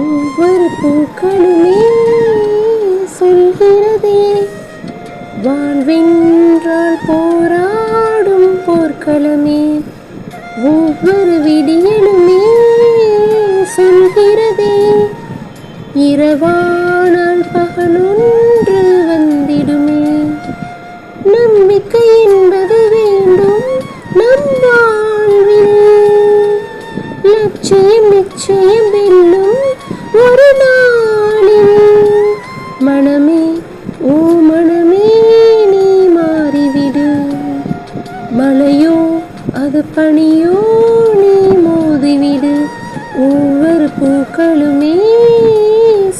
ஒவ்வொரு பூக்களுமே சொல்கிறதே, வாழ்வென்றால் போராடும் போர்க்களமே. ஒவ்வொரு விடியலுமே சொல்கிறதே, இரவானால் பகலொன்று வந்திடுமே. நம்பிக்கை என்பது வேண்டும் நம் வாழ்வில், லட்சியம் நிச்சயம் வெல்லும் ஒரு நாளில். மனமே ஓ மனமே நீ மாறிவிடு, மழையோ அது பனியோ நீ மோதிவிடு. ஒவ்வொரு பூக்களுமே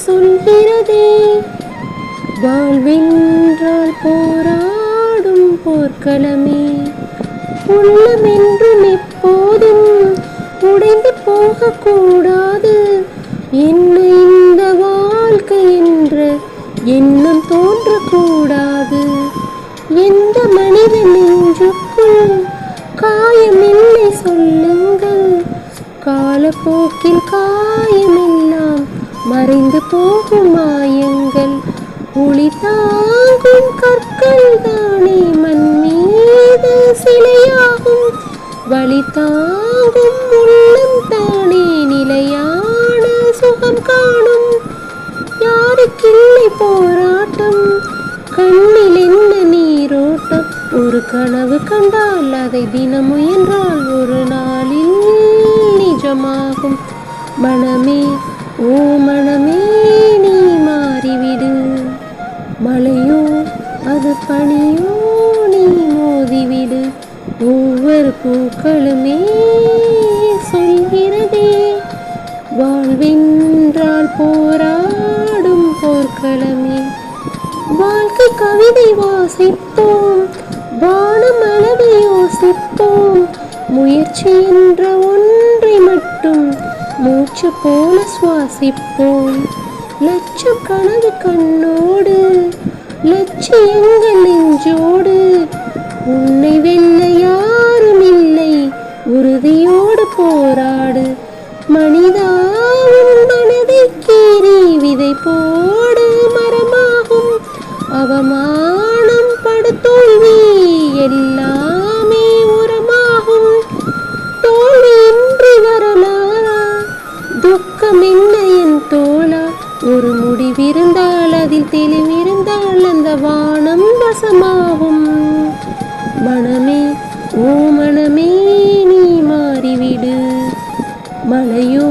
சொல்கிறதே, வாழ்வென்றால் போராடும் போர்க்களமே. உள்ளம் என்றும் எப்போதும் உடைந்து போகக்கூடாது, என்ன இந்த வாழ்க்கை என்ற எண்ணம் தோன்றக்கூடாது. எந்த மனித நெஞ்சுக்குள் காயமில்லை சொல்லுங்கள், காலப்போக்கில் காயமெல்லாம் மறைந்து போகும் மாயங்கள். ஒளி தாங்கும் கற்கள் தானே மண் மீது சிலையாகும், வழி தாங்கும் உள்ளம் தானே நிலையான சுகம் காணும். யாருக்கில்லை போராட்டம், கண்ணில் என்ன நீரோட்டம். ஒரு கனவு கண்டால் அதை தினம் முயன்றால் ஒரு நாளில் நிஜமாகும். மனமே ஓ மனமே நீ மாறிவிடு, மழையோ அது பனியோ நீ மோதிவிடு. ஒவ்வொரு பூக்களுமே சொல்கிறதே, வாழ்வென்றால் போராடும் போர்க்களமே. வாழ்க்கை கவிதை வாசிப்போம், வானம் அளவு யோசிப்போம். முயற்சி என்ற ஒன்றை மட்டும் மூச்சு போல சுவாசிப்போம். லட்சம் கனவு கண்ணோடு, லட்சியங்கள் நெஞ்சோடு. உன்னை வெல்ல யாரும் இல்லை, உறுதியோடு போராடு. மனிதா உன் மனதை கீறி விதை போடு, மரமாகும். அவமானம் படுதோல்வி எல்லாமே உரமாகும். தோல்வியின்றி வரலாறா, துக்கம் என்ன என் தோளா. ஒரு முடிவிருந்தால் அதில் தெளிவிருந்தால் அந்த வானம் வசமாகும். மனமே ஓ மனமே நீ மாறிவிடு, மழையோ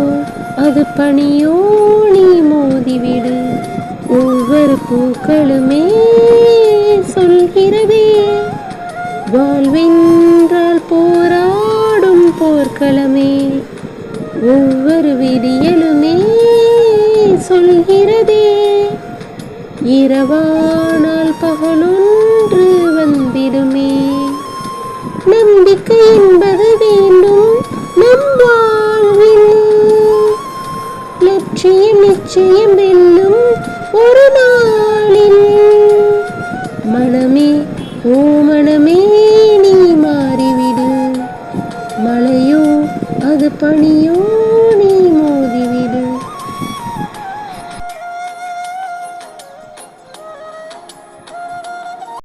அது பனியோ நீ மோதிவிடு. ஒவ்வொரு பூக்களுமே சொல்கிறதே, வாழ்வென்றால் போராடும் போர்க்களமே. ஒவ்வொரு விடியலுமே சொல்கிறதே, இரவானால் பகலொன்று வந்திடுமே. நம்பிக்கை என்பது வேண்டும் நம் வாழ்வில், லட்சியம் நிச்சயம் வெல்லும் ஒரு நாளில். மனமே ஓ மனமே நீ மாறிவிடு, மழையோ அது பனியோ